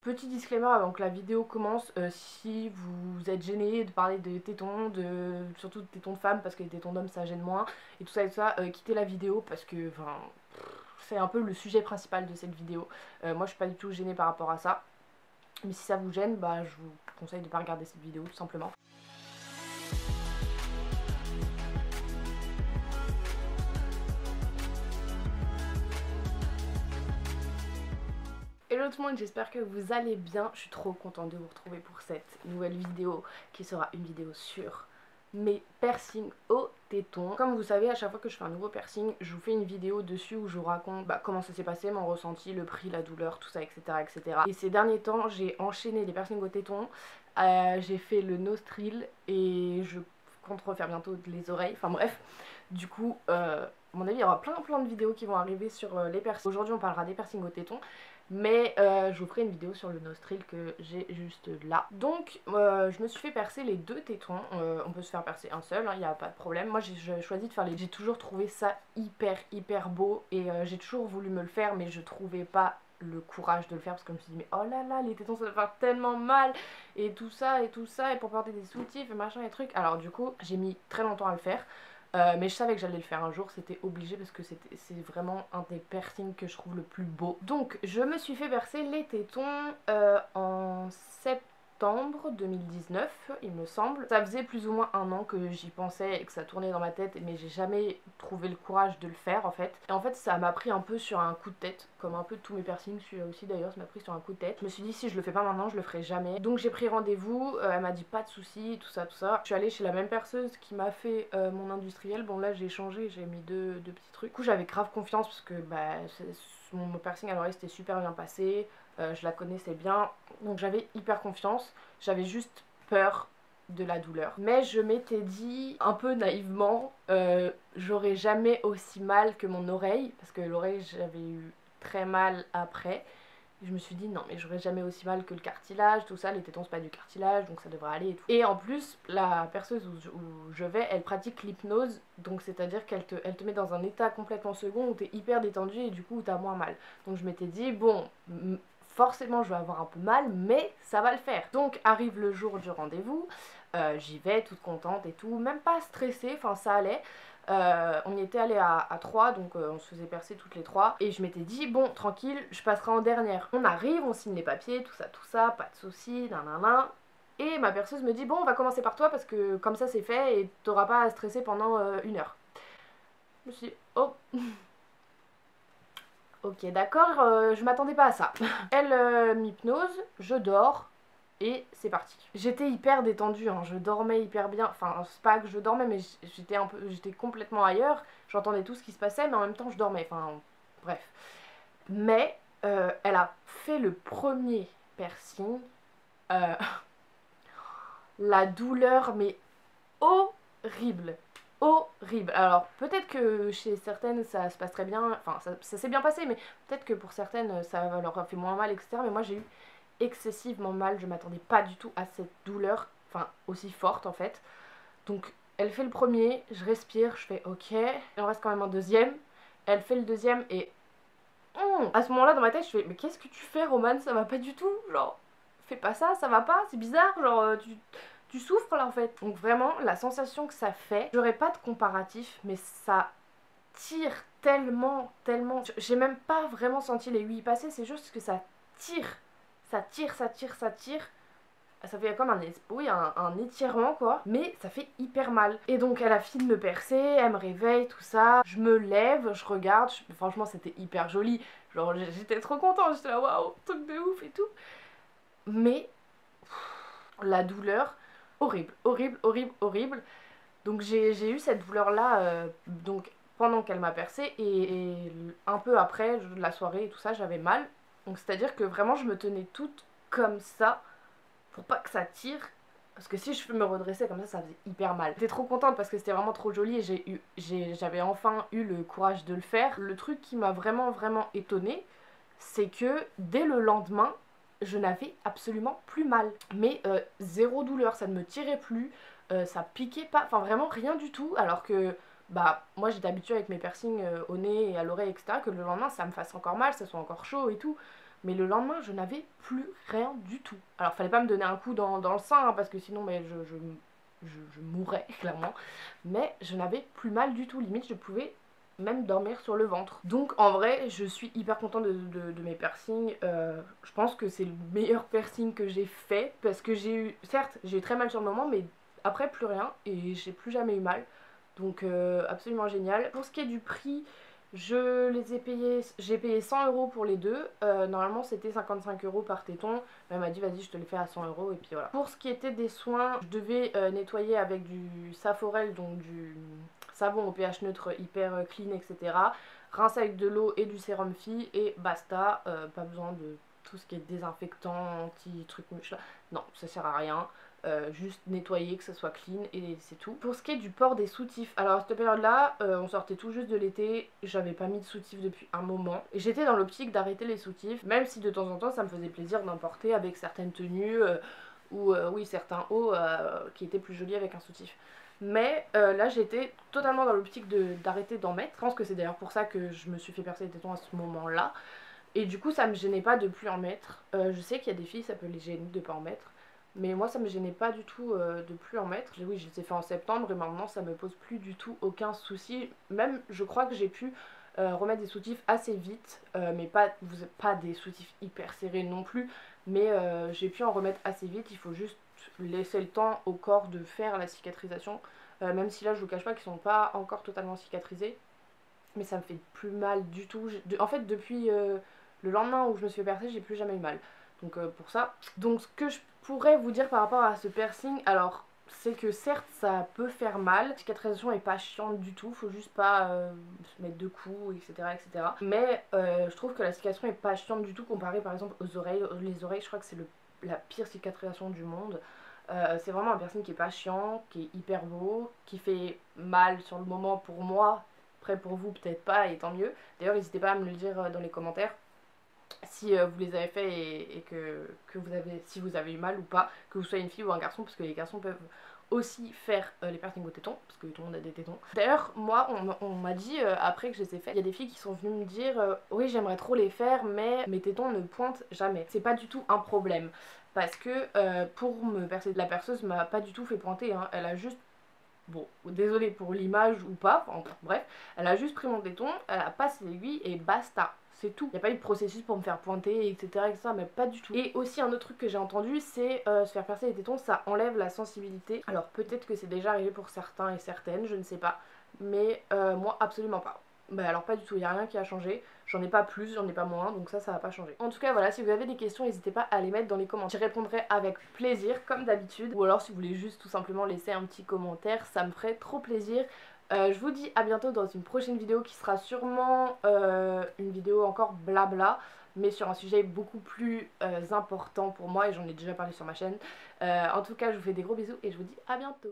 Petit disclaimer avant que la vidéo commence, si vous êtes gêné de parler de tétons, surtout de tétons de femmes parce que les tétons d'hommes ça gêne moins et tout ça, quittez la vidéo parce que c'est un peu le sujet principal de cette vidéo. Moi je suis pas du tout gênée par rapport à ça, mais si ça vous gêne, bah je vous conseille de pas regarder cette vidéo tout simplement. Hello tout le monde, j'espère que vous allez bien. Je suis trop contente de vous retrouver pour cette nouvelle vidéo qui sera une vidéo sur mes piercings au téton. Comme vous savez, à chaque fois que je fais un nouveau piercing, je vous fais une vidéo dessus où je vous raconte comment ça s'est passé, mon ressenti, le prix, la douleur, tout ça, etc. etc. Et ces derniers temps, j'ai enchaîné les piercings au téton, j'ai fait le nostril et je compte refaire bientôt les oreilles, enfin bref. Du coup, à mon avis, il y aura plein de vidéos qui vont arriver sur les piercings. Aujourd'hui, on parlera des piercings au téton. Mais je vous ferai une vidéo sur le nostril que j'ai juste là. Donc je me suis fait percer les deux tétons. On peut se faire percer un seul, il n'y a pas de problème. Moi j'ai choisi de faire les... J'ai toujours trouvé ça hyper beau. Et j'ai toujours voulu me le faire, mais je trouvais pas le courage de le faire parce que je me suis dit mais oh là là, les tétons ça doit faire tellement mal et tout ça et pour porter des soutifs et machin et trucs. Alors du coup j'ai mis très longtemps à le faire. Mais je savais que j'allais le faire un jour, c'était obligé parce que c'est vraiment un des piercings que je trouve le plus beau. Donc je me suis fait percer les tétons en septembre 2019 il me semble. Ça faisait plus ou moins un an que j'y pensais et que ça tournait dans ma tête, mais j'ai jamais trouvé le courage de le faire en fait. Et en fait ça m'a pris un peu sur un coup de tête, comme un peu tous mes piercings, celui-là aussi d'ailleurs ça m'a pris sur un coup de tête. Je me suis dit si je le fais pas maintenant je le ferai jamais. Donc j'ai pris rendez-vous, elle m'a dit pas de soucis, tout ça. Je suis allée chez la même perceuse qui m'a fait mon industriel. Bon là j'ai changé, j'ai mis deux petits trucs. Du coup j'avais grave confiance parce que mon piercing à l'oreille c'était super bien passé. Je la connaissais bien, donc j'avais hyper confiance, j'avais juste peur de la douleur. Mais je m'étais dit un peu naïvement, j'aurais jamais aussi mal que mon oreille, parce que l'oreille j'avais eu très mal après. Je me suis dit non mais j'aurais jamais aussi mal que le cartilage, tout ça, les tétons c'est pas du cartilage donc ça devrait aller et tout. Et en plus la perceuse où je vais, elle pratique l'hypnose, donc c'est à dire qu'elle te met dans un état complètement second où t'es hyper détendu et du coup t'as moins mal. Donc je m'étais dit bon, forcément je vais avoir un peu mal mais ça va le faire. Donc arrive le jour du rendez-vous, j'y vais toute contente et tout, même pas stressée, enfin ça allait. On y était allé à 3, donc on se faisait percer toutes les 3. Et je m'étais dit, bon, tranquille, je passerai en dernière. On arrive, on signe les papiers, tout ça, pas de soucis, nanana. Et ma perceuse me dit, bon, on va commencer par toi parce que comme ça c'est fait et t'auras pas à stresser pendant 1 heure. Je me suis dit, oh. Ok, d'accord, je m'attendais pas à ça. Elle m'hypnose, je dors. Et c'est parti. J'étais hyper détendue, hein, je dormais hyper bien. Enfin, c'est pas que je dormais, mais j'étais complètement ailleurs. J'entendais tout ce qui se passait, mais en même temps je dormais. Enfin, bref. Mais elle a fait le premier piercing. Euh, la douleur, mais horrible. Horrible. Alors, peut-être que chez certaines ça se passe très bien. Enfin, ça s'est bien passé, mais peut-être que pour certaines ça leur a fait moins mal, etc. Mais moi j'ai eu excessivement mal, je m'attendais pas du tout à cette douleur, enfin aussi forte en fait. Donc elle fait le premier, je respire, je fais ok, il en reste quand même un deuxième, elle fait le deuxième et à ce moment-là dans ma tête je fais mais qu'est-ce que tu fais Romane, ça va pas du tout, genre fais pas ça, ça va pas, c'est bizarre, genre tu souffres là en fait. Donc vraiment la sensation que ça fait, j'aurais pas de comparatif mais ça tire tellement, j'ai même pas vraiment senti les 8 passer, c'est juste que ça tire. Ça tire, ça tire, ça tire. Ça fait comme un étirement quoi, mais ça fait hyper mal. Et donc elle a fini de me percer, elle me réveille, tout ça. Je me lève, je regarde, franchement c'était hyper joli. Genre j'étais trop contente, j'étais là waouh, truc de ouf et tout. Mais la douleur, horrible. Donc j'ai eu cette douleur là, donc pendant qu'elle m'a percé et un peu après, la soirée et tout ça, j'avais mal. Donc c'est à dire que vraiment je me tenais toute comme ça pour pas que ça tire. Parce que si je me redressais comme ça faisait hyper mal. J'étais trop contente parce que c'était vraiment trop joli et j'avais enfin eu le courage de le faire. Le truc qui m'a vraiment étonnée, c'est que dès le lendemain, je n'avais absolument plus mal. Mais zéro douleur, ça ne me tirait plus, ça piquait pas, enfin vraiment rien du tout. Alors que moi j'étais habituée avec mes piercings au nez et à l'oreille etc. que le lendemain ça me fasse encore mal, ça soit encore chaud et tout. mais le lendemain je n'avais plus rien du tout. Alors fallait pas me donner un coup dans le sein, hein, parce que sinon mais je mourrais clairement, mais je n'avais plus mal du tout, limite je pouvais même dormir sur le ventre. Donc en vrai je suis hyper contente de mes piercings. Je pense que c'est le meilleur piercing que j'ai fait, parce que j'ai eu, certes j'ai eu très mal sur le moment, mais après plus rien et j'ai plus jamais eu mal. Donc absolument génial. Pour ce qui est du prix, je les ai payés, j'ai payé 100 € pour les deux. Normalement c'était 55 € par téton. Elle m'a dit vas-y je te le fais à 100 € et puis voilà. Pour ce qui était des soins, je devais nettoyer avec du Saforel, donc du savon au pH neutre hyper clean, etc. Rincer avec de l'eau et du sérum fille et basta. Pas besoin de tout ce qui est désinfectant, anti-truc, non, ça sert à rien. Juste nettoyer, que ça soit clean et c'est tout. Pour ce qui est du port des soutifs, alors à cette période là on sortait tout juste de l'été, j'avais pas mis de soutifs depuis un moment et j'étais dans l'optique d'arrêter les soutifs, même si de temps en temps ça me faisait plaisir d'en porter avec certaines tenues ou oui certains hauts qui étaient plus jolis avec un soutif. Mais là j'étais totalement dans l'optique d'arrêter d'en mettre. Je pense que c'est d'ailleurs pour ça que je me suis fait percer les tétons à ce moment là. Et du coup ça me gênait pas de plus en mettre. Je sais qu'il y a des filles ça peut les gêner de pas en mettre, mais moi ça me gênait pas du tout de plus en mettre. Oui, je les ai fait en septembre et maintenant ça me pose plus du tout aucun souci. Même je crois que j'ai pu remettre des soutifs assez vite, mais pas des soutifs hyper serrés non plus, mais j'ai pu en remettre assez vite. Il faut juste laisser le temps au corps de faire la cicatrisation, même si là je vous cache pas qu'ils sont pas encore totalement cicatrisés, mais ça me fait plus mal du tout. En fait depuis le lendemain où je me suis fait percer, j'ai plus jamais eu mal. Donc pour ça. Donc ce que je pourrais vous dire par rapport à ce piercing, alors c'est que certes ça peut faire mal, la cicatrisation est pas chiante du tout, faut juste pas se mettre de coups, etc. Mais je trouve que la cicatrisation est pas chiante du tout comparé par exemple aux oreilles. Les oreilles je crois que c'est la pire cicatrisation du monde. C'est vraiment un piercing qui est pas chiant, qui est hyper beau, qui fait mal sur le moment pour moi. Après pour vous peut-être pas et tant mieux. D'ailleurs n'hésitez pas à me le dire dans les commentaires si vous les avez fait et que vous avez, si vous avez eu mal ou pas, que vous soyez une fille ou un garçon, parce que les garçons peuvent aussi faire les piercings au téton, parce que tout le monde a des tétons. D'ailleurs moi on m'a dit après que je les ai fait, il y a des filles qui sont venues me dire oui j'aimerais trop les faire mais mes tétons ne pointent jamais. C'est pas du tout un problème, parce que pour me percer, la perceuse m'a pas du tout fait pointer, hein. Elle a juste, bon, désolée pour l'image ou pas, enfin, bref, elle a juste pris mon téton, elle a passé l'aiguille et basta. C'est tout. Il n'y a pas eu de processus pour me faire pointer, etc., mais pas du tout. Et aussi un autre truc que j'ai entendu, c'est se faire percer les tétons, ça enlève la sensibilité. Alors peut-être que c'est déjà arrivé pour certains et certaines, je ne sais pas. Mais moi, absolument pas. Bah alors pas du tout, il n'y a rien qui a changé. J'en ai pas plus, j'en ai pas moins, donc ça va pas changer. En tout cas voilà, si vous avez des questions, n'hésitez pas à les mettre dans les commentaires. J'y répondrai avec plaisir, comme d'habitude. Ou alors si vous voulez juste tout simplement laisser un petit commentaire, ça me ferait trop plaisir. Je vous dis à bientôt dans une prochaine vidéo qui sera sûrement une vidéo encore blabla, mais sur un sujet beaucoup plus important pour moi et j'en ai déjà parlé sur ma chaîne. En tout cas, je vous fais des gros bisous et je vous dis à bientôt.